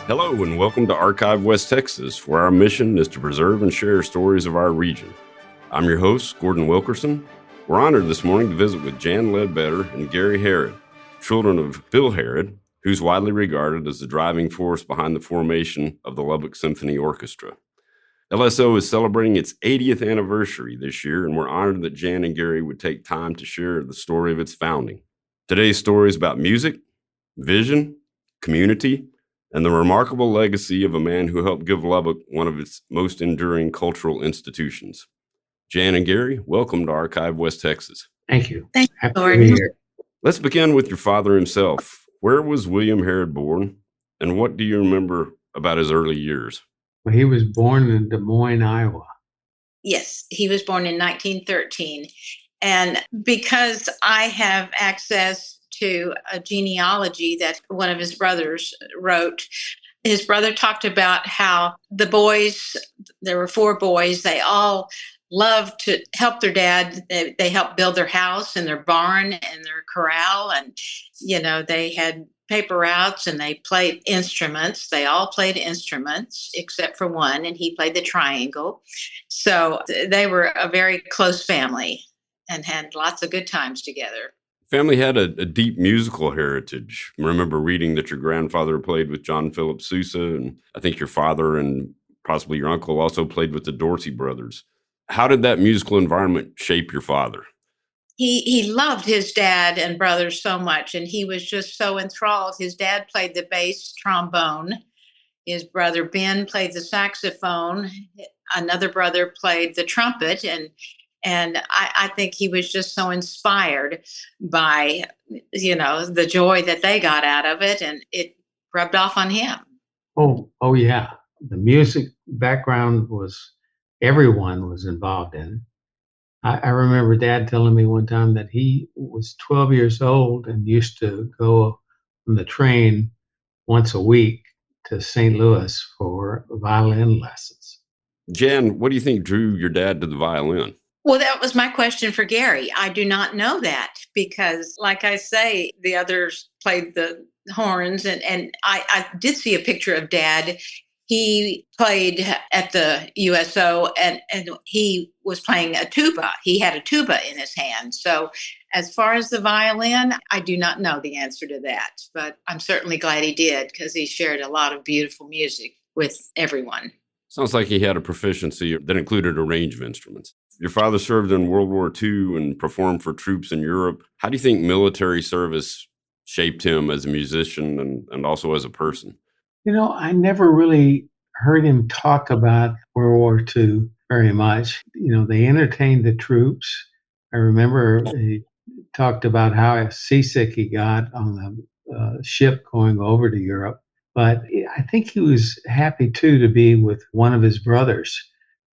Hello and welcome to Archive West Texas, where our mission is to preserve and share stories of our region. I'm your host, Gordon Wilkerson. We're honored this morning to visit with Jan Ledbetter and Gary Harrod, children of Bill Harrod, who's widely regarded as the driving force behind the formation of the Lubbock Symphony Orchestra. LSO is celebrating its 80th anniversary this year, and we're honored that Jan and Gary would take time to share the story of its founding. Today's story is about music, vision, community, and the remarkable legacy of a man who helped give Lubbock one of its most enduring cultural institutions. Jan and Gary, welcome to Archive West Texas. Thank you. Thank you, Happy to Gordon. be here. Let's begin with your father himself. Where was William Harrod born, and what do you remember about his early years? Well, he was born in Des Moines, Iowa. Yes, he was born in 1913. And because I have access to a genealogy that one of his brothers wrote, his brother talked about how the boys, there were 4 boys, they all loved to help their dad. They helped build their house and their barn and their corral. And, they had paper routes and they played instruments. They all played instruments except for one, and he played the triangle. So they were a very close family and had lots of good times together. Family had a deep musical heritage. I remember reading that your grandfather played with John Philip Sousa, and I think your father and possibly your uncle also played with the Dorsey brothers. How did that musical environment shape your father? He loved his dad and brothers so much, and he was just so enthralled. His dad played the bass trombone. His brother Ben played the saxophone. Another brother played the trumpet, and I think he was just so inspired by, the joy that they got out of it, and it rubbed off on him. Oh yeah. The music background everyone was involved in it. I remember Dad telling me one time that he was 12 years old and used to go on the train once a week to St. Louis for violin lessons. Jan, what do you think drew your dad to the violin? Well, that was my question for Gary. I do not know that because, like I say, the others played the horns, and I did see a picture of Dad. He played at the USO, and he was playing a tuba. He had a tuba in his hand. So as far as the violin, I do not know the answer to that, but I'm certainly glad he did because he shared a lot of beautiful music with everyone. Sounds like he had a proficiency that included a range of instruments. Your father served in World War II and performed for troops in Europe. How do you think military service shaped him as a musician and also as a person? I never really heard him talk about World War II very much. They entertained the troops. I remember he talked about how seasick he got on the ship going over to Europe. But I think he was happy, too, to be with one of his brothers,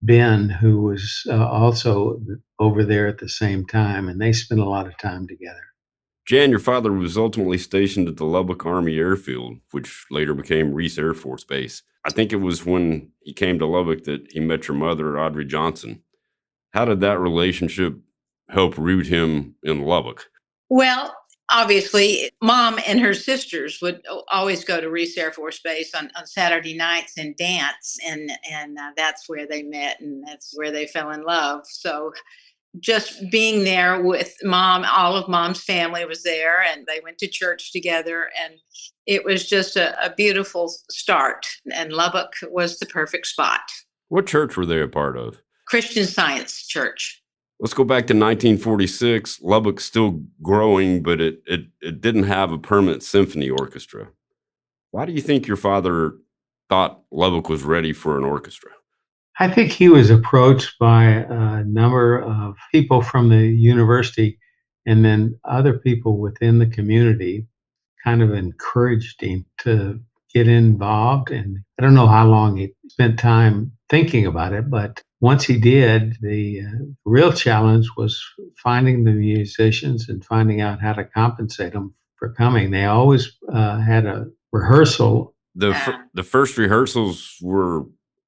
Ben, who was also over there at the same time, and they spent a lot of time together. Jan, your father was ultimately stationed at the Lubbock Army Airfield, which later became Reese Air Force Base. I think it was when he came to Lubbock that he met your mother, Audrey Johnson. How did that relationship help root him in Lubbock? Well, obviously, Mom and her sisters would always go to Reese Air Force Base on Saturday nights and dance, and that's where they met, and that's where they fell in love. So just being there with Mom, all of Mom's family was there, and they went to church together, and it was just a beautiful start, and Lubbock was the perfect spot. What church were they a part of? Christian Science Church. Let's go back to 1946. Lubbock's still growing, but it didn't have a permanent symphony orchestra. Why do you think your father thought Lubbock was ready for an orchestra? I think he was approached by a number of people from the university, and then other people within the community kind of encouraged him to get involved. And I don't know how long he spent time thinking about it, but once he did, the real challenge was finding the musicians and finding out how to compensate them for coming. They always had a rehearsal. The first rehearsals were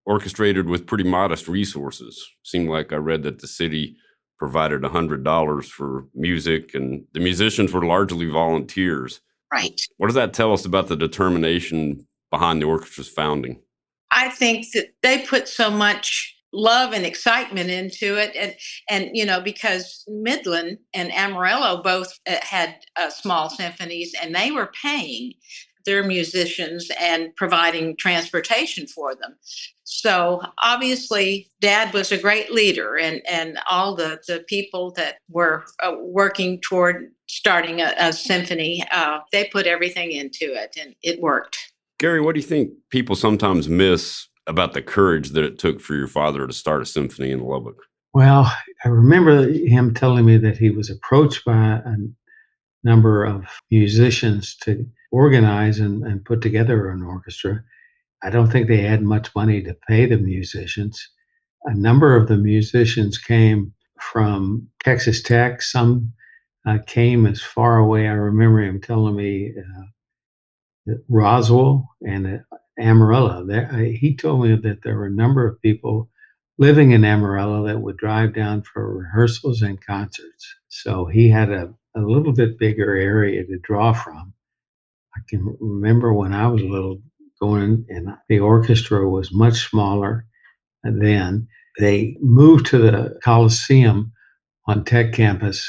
orchestrated with pretty modest resources. Seemed like I read that the city provided $100 for music, and the musicians were largely volunteers. Right. What does that tell us about the determination behind the orchestra's founding? I think that they put so much love and excitement into it, and because Midland and Amarillo both had small symphonies, and they were paying their musicians and providing transportation for them. So obviously Dad was a great leader, and all the people that were working toward starting a symphony, they put everything into it, and it worked. Gary, what do you think people sometimes miss about the courage that it took for your father to start a symphony in Lubbock? Well, I remember him telling me that he was approached by a number of musicians to organize and put together an orchestra. I don't think they had much money to pay the musicians. A number of the musicians came from Texas Tech. Some came as far away. I remember him telling me Roswell and Amarillo. He told me that there were a number of people living in Amarillo that would drive down for rehearsals and concerts. So he had a little bit bigger area to draw from. I can remember when I was little going, and the orchestra was much smaller then. They moved to the Coliseum on Tech campus,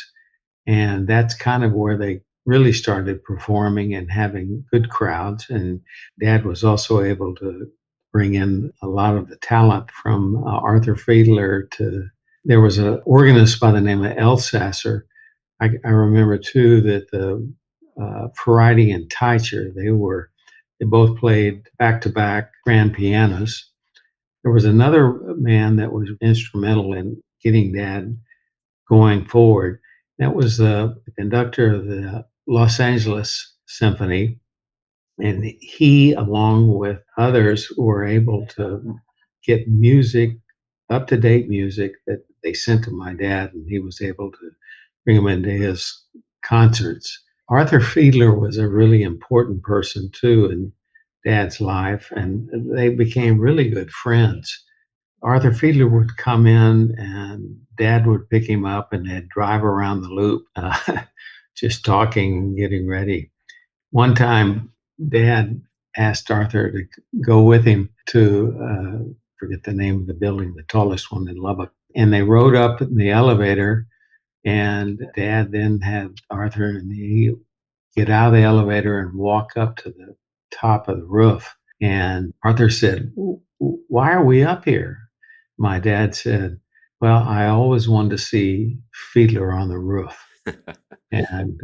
and that's kind of where they really started performing and having good crowds. And Dad was also able to bring in a lot of the talent from Arthur Fiedler to, there was an organist by the name of Elsasser. I remember too that the Ferrati and Teicher, they both played back-to-back grand pianos. There was another man that was instrumental in getting Dad going forward. That was the conductor of the Los Angeles Symphony. And he, along with others, were able to get music, up to date music that they sent to my dad, and he was able to bring them into his concerts. Arthur Fiedler was a really important person too in Dad's life, and they became really good friends. Arthur Fiedler would come in and Dad would pick him up and they'd drive around the loop, just talking and getting ready. One time, Dad asked Arthur to go with him to, forget the name of the building, the tallest one in Lubbock. And they rode up in the elevator, and Dad then had Arthur and he get out of the elevator and walk up to the top of the roof. And Arthur said, "Why are we up here?" My dad said, "Well, I always wanted to see Fiedler on the roof." And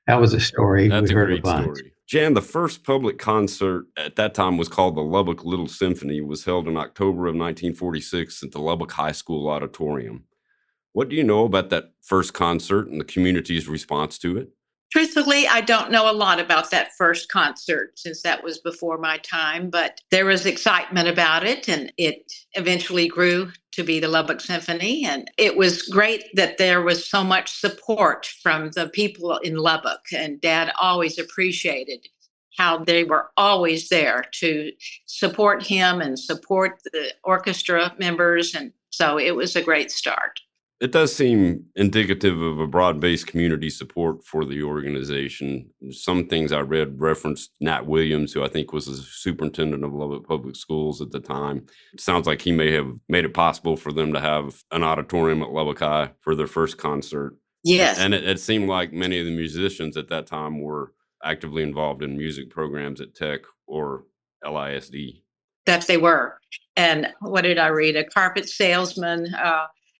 that was a story That's we a heard a great bunch. story. Jan, the first public concert at that time was called the Lubbock Little Symphony, was held in October of 1946 at the Lubbock High School Auditorium. What do you know about that first concert and the community's response to it? Truthfully, I don't know a lot about that first concert since that was before my time, but there was excitement about it, and it eventually grew to be the Lubbock Symphony. And it was great that there was so much support from the people in Lubbock, and Dad always appreciated how they were always there to support him and support the orchestra members. And so it was a great start. It does seem indicative of a broad-based community support for the organization. Some things I read referenced Nat Williams, who I think was the superintendent of Lubbock Public Schools at the time. It sounds like he may have made it possible for them to have an auditorium at Lubbock High for their first concert. Yes. And it seemed like many of the musicians at that time were actively involved in music programs at Tech or LISD. That they were. And what did I read? A carpet salesman,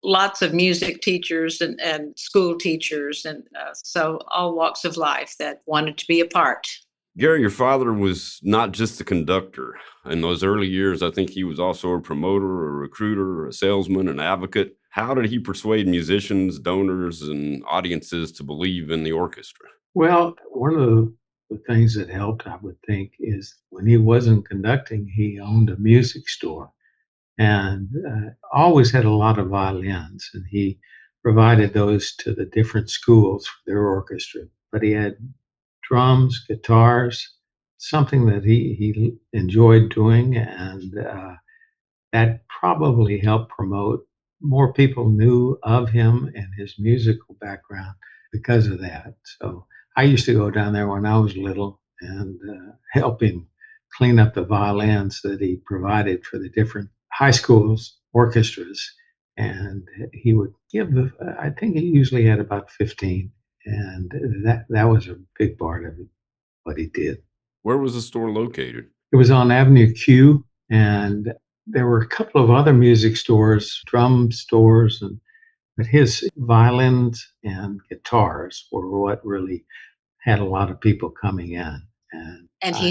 lots of music teachers and school teachers, and so all walks of life that wanted to be a part. Gary, your father was not just a conductor. In those early years, I think he was also a promoter, a recruiter, a salesman, an advocate. How did he persuade musicians, donors, and audiences to believe in the orchestra? Well, one of the things that helped, I would think, is when he wasn't conducting, he owned a music store and always had a lot of violins, and he provided those to the different schools for their orchestra. But he had drums, guitars, something that he enjoyed doing, and that probably helped promote. More people knew of him and his musical background because of that. So I used to go down there when I was little and help him clean up the violins that he provided for the different high schools orchestras. And he would give I think he usually had about 15. And that was a big part of what he did. Where was the store located? It was on Avenue Q, and there were a couple of other music stores, drum stores, but his violins and guitars were what really had a lot of people coming in. And he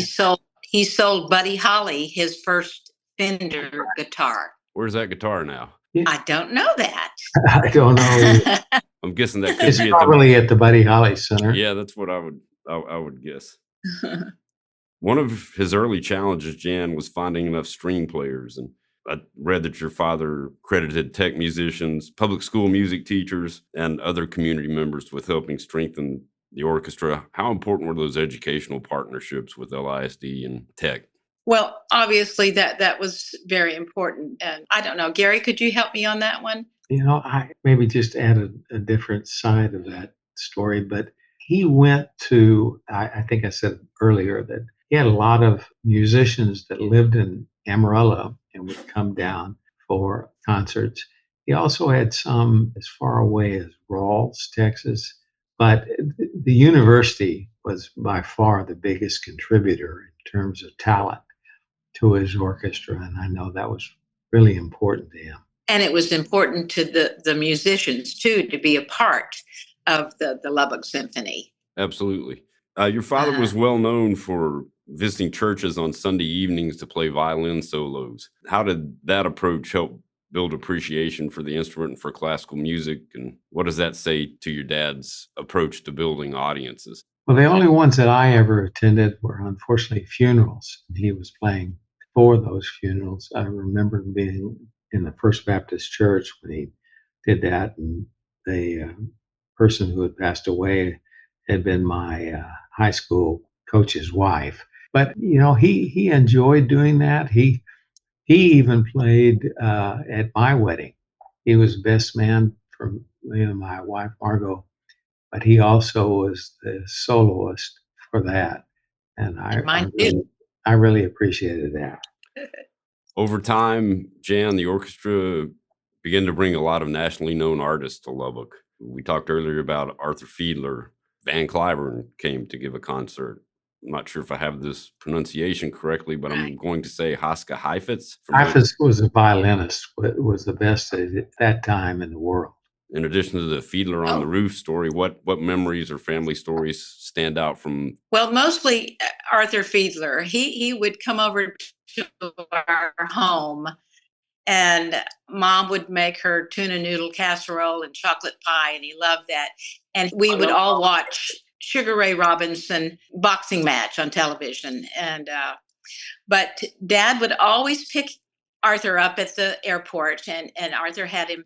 sold Buddy Holly his first Fender guitar. Where's that guitar now? I don't know that. I don't know. I'm guessing that could It's be probably at the Buddy Holly Center. Yeah, that's what I would guess. One of his early challenges, Jan, was finding enough string players. And I read that your father credited tech musicians, public school music teachers, and other community members with helping strengthen the orchestra. How important were those educational partnerships with LISD and tech? Well, obviously that was very important. And I don't know, Gary, could you help me on that one? I maybe just added a different side of that story, but he went to, I think I said earlier that he had a lot of musicians that lived in Amarillo and would come down for concerts. He also had some as far away as Rawls, Texas, but the university was by far the biggest contributor in terms of talent to his orchestra, and I know that was really important to him. And it was important to the musicians, too, to be a part of the Lubbock Symphony. Absolutely. Your father was well known for visiting churches on Sunday evenings to play violin solos. How did that approach help build appreciation for the instrument and for classical music? And what does that say to your dad's approach to building audiences? Well, the only ones that I ever attended were unfortunately funerals. He was playing for those funerals. I remember being in the First Baptist Church when he did that, and the person who had passed away had been my high school coach's wife. But he enjoyed doing that. He even played at my wedding. He was best man for my wife Margot, but he also was the soloist for that, and I really appreciated that. Over time, Jan, the orchestra began to bring a lot of nationally known artists to Lubbock. We talked earlier about Arthur Fiedler. Van Cliburn came to give a concert. I'm not sure if I have this pronunciation correctly, but I'm going to say Haska Heifetz. Heifetz was a violinist, was the best at that time in the world. In addition to the Fiedler on the Roof story, what memories or family stories stand out from? Well, mostly Arthur Fiedler. He would come over to our home, and Mom would make her tuna noodle casserole and chocolate pie, and he loved that. And we would all watch Sugar Ray Robinson boxing match on television. And but Dad would always pick Arthur up at the airport, and Arthur had him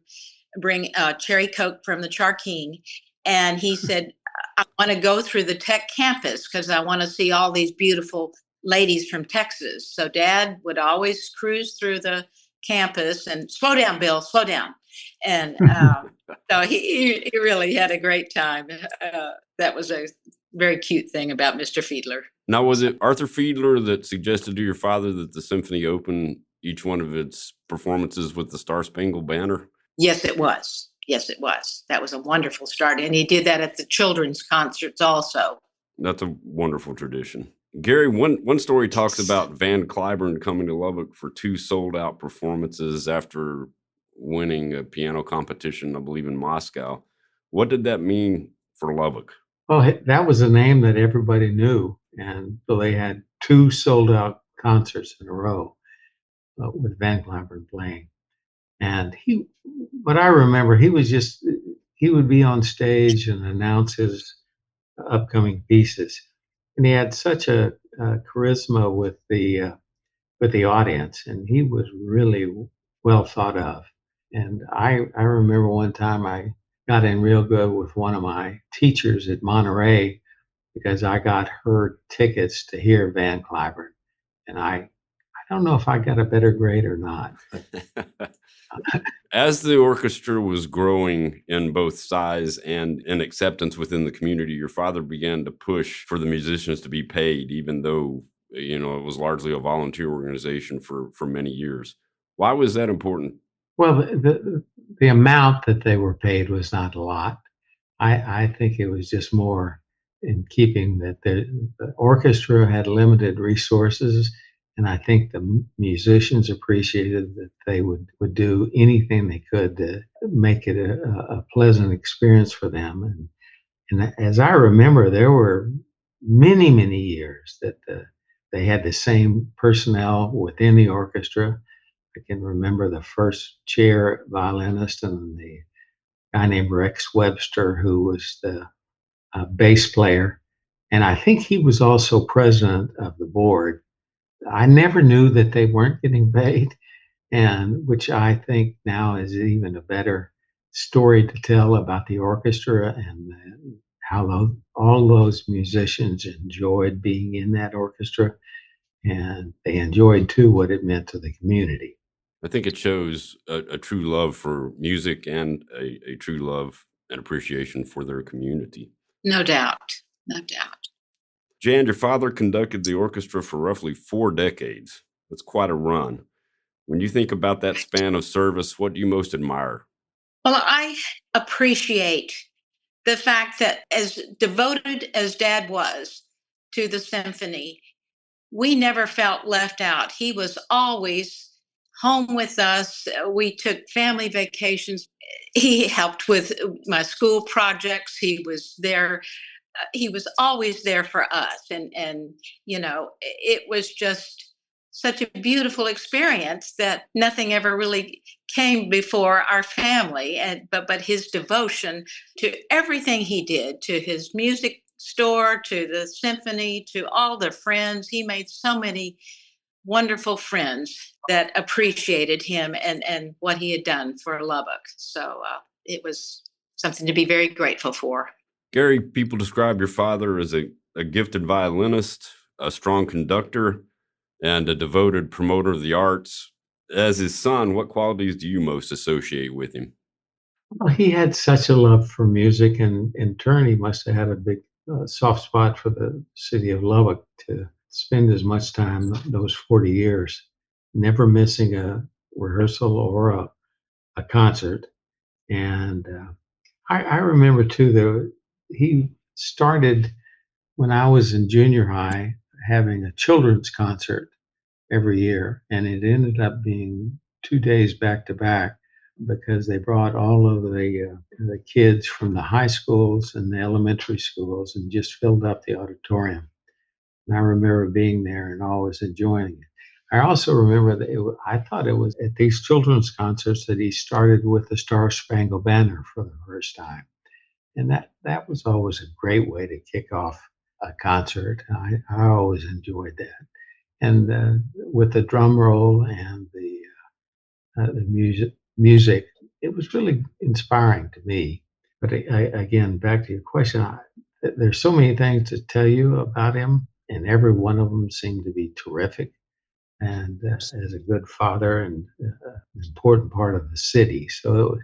bring cherry Coke from the Charkeen. And he said, I want to go through the tech campus because I want to see all these beautiful ladies from Texas. So Dad would always cruise through the campus and slow down, Bill, slow down. And so he really had a great time. That was a very cute thing about Mr. Fiedler. Now, was it Arthur Fiedler that suggested to your father that the symphony open each one of its performances with the Star Spangled Banner? Yes, it was. Yes, it was. That was a wonderful start. And he did that at the children's concerts also. That's a wonderful tradition. Gary, one story talks about Van Cliburn coming to Lubbock for 2 sold-out performances after winning a piano competition, I believe, in Moscow. What did that mean for Lubbock? Well, that was a name that everybody knew. And so they had 2 sold-out concerts in a row with Van Cliburn playing. And what I remember, he would be on stage and announce his upcoming pieces. And he had such a charisma with the audience, and he was really well thought of. And I remember one time I got in real good with one of my teachers at Monterey because I got her tickets to hear Van Cliburn. And I don't know if I got a better grade or not. As the orchestra was growing in both size and in acceptance within the community, your father began to push for the musicians to be paid, even though It was largely a volunteer organization for many years. Why was that important? Well, the amount that they were paid was not a lot. I think it was just more in keeping that the orchestra had limited resources, and I think the musicians appreciated that they would do anything they could to make it a pleasant experience for them. And as I remember, there were many years that they had the same personnel within the orchestra. I can remember the first chair violinist and the guy named Rex Webster, who was the bass player. And I think he was also president of the board. I never knew that they weren't getting paid, and which I think now is even a better story to tell about the orchestra and how all those musicians enjoyed being in that orchestra, and they enjoyed too what it meant to the community. I think it shows a true love for music and a true love and appreciation for their community. No doubt. No doubt. Jan, your father conducted the orchestra for roughly 4 decades. That's quite a run. When you think about that span of service, what do you most admire? Well, I appreciate the fact that as devoted as Dad was to the symphony, we never felt left out. He was always home with us. We took family vacations. He helped with my school projects. He was there. He was always there for us, and it was just such a beautiful experience that nothing ever really came before our family, and but his devotion to everything he did, to his music store, to the symphony, to all the friends. He made so many wonderful friends that appreciated him and what he had done for Lubbock. So it was something to be very grateful for. Gary, people describe your father as a gifted violinist, a strong conductor, and a devoted promoter of the arts. As his son, what qualities do you most associate with him? Well, he had such a love for music, and in turn, he must have had a big soft spot for the city of Lubbock to spend as much time those 40 years, never missing a rehearsal or a concert. And I remember too that he started when I was in junior high having a children's concert every year, and it ended up being 2 days back to back because they brought all of the kids from the high schools and the elementary schools and just filled up the auditorium. And I remember being there and always enjoying it. I also remember that I thought it was at these children's concerts that he started with the Star Spangled Banner for the first time, and that was always a great way to kick off a concert. I always enjoyed that, and with the drum roll and the music, it was really inspiring to me. But again, back to your question, there's so many things to tell you about him, and every one of them seemed to be terrific. And as a good father and an important part of the city, so it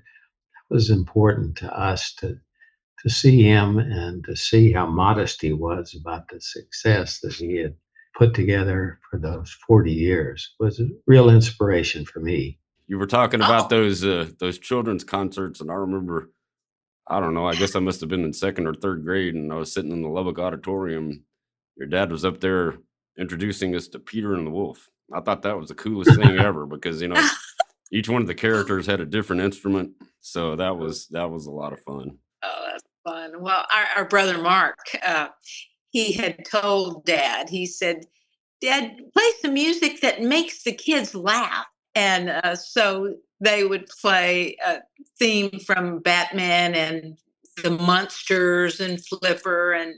was important to us to see him and to see how modest he was about the success that he had put together for those 40 years was a real inspiration for me. You were talking about those children's concerts, and I remember, I don't know, I guess I must have been in second or third grade, and I was sitting in the Lubbock Auditorium. Your dad was up there introducing us to Peter and the Wolf. I thought that was the coolest thing ever because each one of the characters had a different instrument, so that was a lot of fun. Oh, that's fun. Well, our brother Mark, he had told Dad, he said, Dad, play some music that makes the kids laugh. And so they would play a theme from Batman and the Munsters and Flipper, and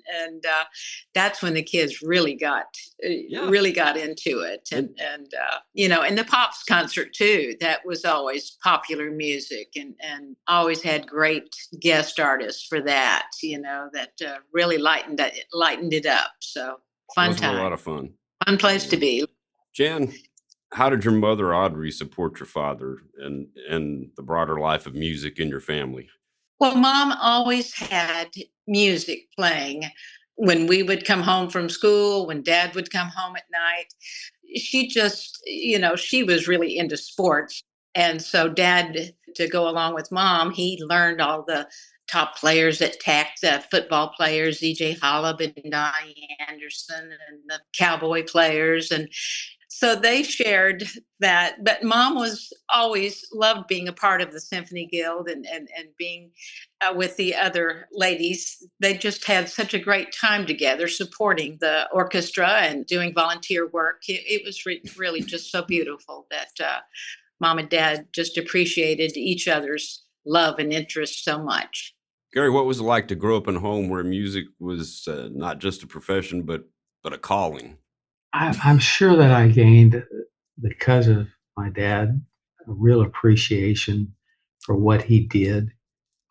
that's when the kids Yeah. really got into it, and the Pops concert too. That was always popular music, and always had great guest artists for that. That really lightened it up. So fun Those were a lot time, of fun. fun place to be. Jan, how did your mother Audrey support your father and the broader life of music in your family? Well, Mom always had music playing. when we would come home from school, when Dad would come home at night, she just, she was really into sports. And so Dad, to go along with Mom, he learned all the top players at Tech, the football players, EJ Hollab and Donnie Anderson, and the Cowboy players. And so they shared that. But Mom was always loved being a part of the Symphony Guild, and being with the other ladies. They just had such a great time together, supporting the orchestra and doing volunteer work. It was really just so beautiful that Mom and Dad just appreciated each other's love and interest so much. Gary, what was it like to grow up in a home where music was not just a profession, but a calling? I'm sure that I gained, because of my dad, a real appreciation for what he did.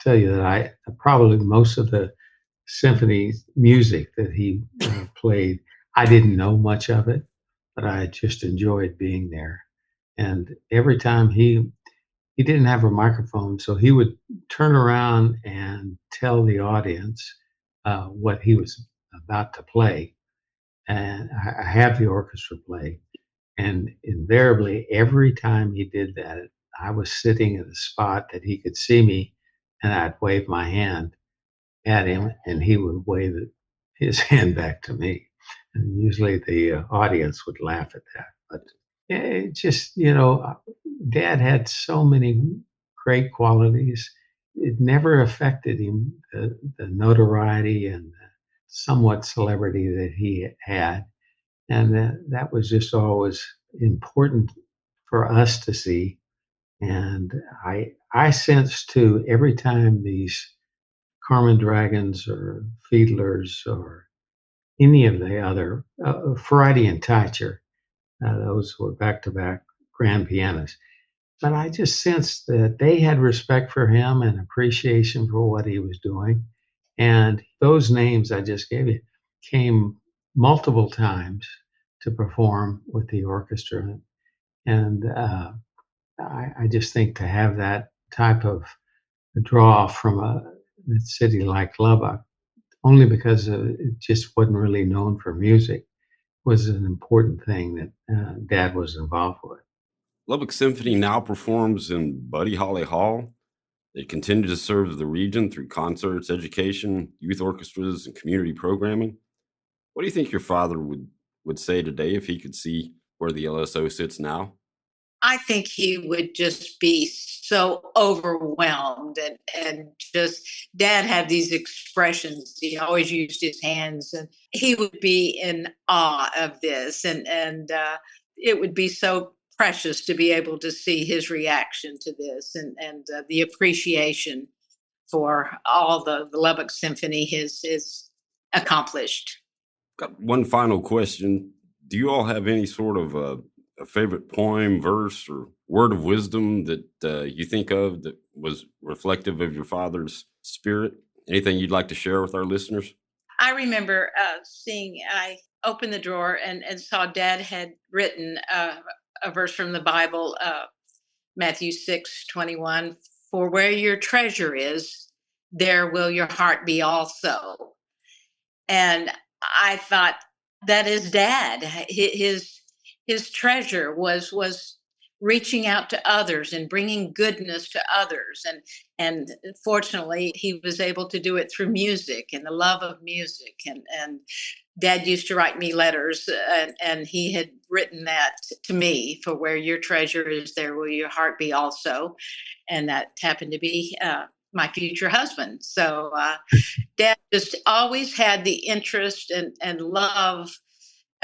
Tell you that I probably most of the symphony music that he played, I didn't know much of it, but I just enjoyed being there. And every time he didn't have a microphone, so he would turn around and tell the audience what he was about to play, and I have the orchestra play. And invariably, every time he did that, I was sitting at a spot that he could see me, and I'd wave my hand at him, and he would wave his hand back to me. And usually the audience would laugh at that. But it just, Dad had so many great qualities. It never affected him, the notoriety and the somewhat celebrity that he had. And that was just always important for us to see. And I sense too, every time these Carmen Dragons or Fiedlers or any of the other, Ferrati and Teicher, those were back-to-back grand pianists. But I just sensed that they had respect for him and appreciation for what he was doing. And those names I just gave you came multiple times to perform with the orchestra. And I just think to have that type of draw from a city like Lubbock, only because it just wasn't really known for music, was an important thing that Dad was involved with. Lubbock Symphony now performs in Buddy Holly Hall. They continue to serve the region through concerts, education, youth orchestras, and community programming. What do you think your father would say today if he could see where the LSO sits now? I think he would just be so overwhelmed, and just Dad had these expressions. He always used his hands, and he would be in awe of this, and it would be so precious to be able to see his reaction to this, and the appreciation for all the Lubbock Symphony has accomplished. Got one final question. Do you all have any sort of a favorite poem, verse, or word of wisdom that you think of that was reflective of your father's spirit? Anything you'd like to share with our listeners? I remember I opened the drawer and saw Dad had written a verse from the Bible, Matthew 6:21. For where your treasure is, there will your heart be also. And I thought, that is Dad. His treasure was reaching out to others and bringing goodness to others, and fortunately he was able to do it through music and the love of music. And Dad used to write me letters, and he had written that to me, for where your treasure is, there will your heart be also. And that happened to be my future husband. So Dad just always had the interest and love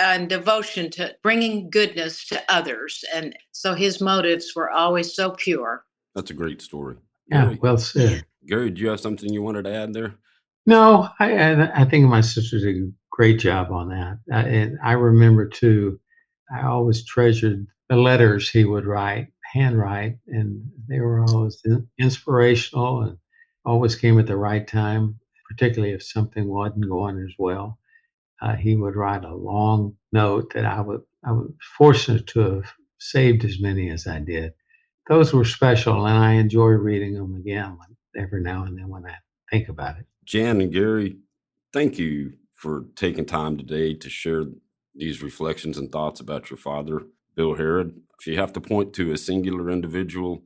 and devotion to bringing goodness to others. And so his motives were always so pure. That's a great story. Yeah, Gary, well said. Gary, do you have something you wanted to add there? No, I think my sister did a great job on that. And I remember too, I always treasured the letters he would handwrite, and they were always inspirational and always came at the right time, particularly if something wasn't going as well. He would write a long note that I was fortunate to have saved as many as I did. Those were special, and I enjoy reading them again every now and then when I think about it. Jan and Gary, thank you for taking time today to share these reflections and thoughts about your father, Bill Harrod. If you have to point to a singular individual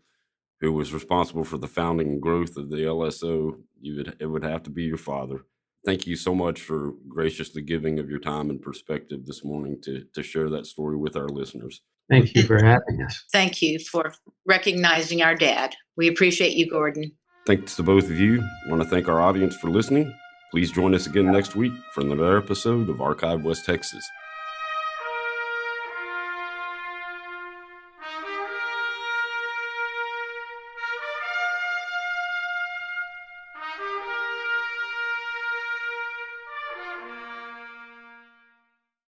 who was responsible for the founding and growth of the LSO, it would have to be your father. Thank you so much for graciously giving of your time and perspective this morning to share that story with our listeners. Thank you for having us. Thank you for recognizing our dad. We appreciate you, Gordon. Thanks to both of you. I want to thank our audience for listening. Please join us again next week for another episode of Archive West Texas.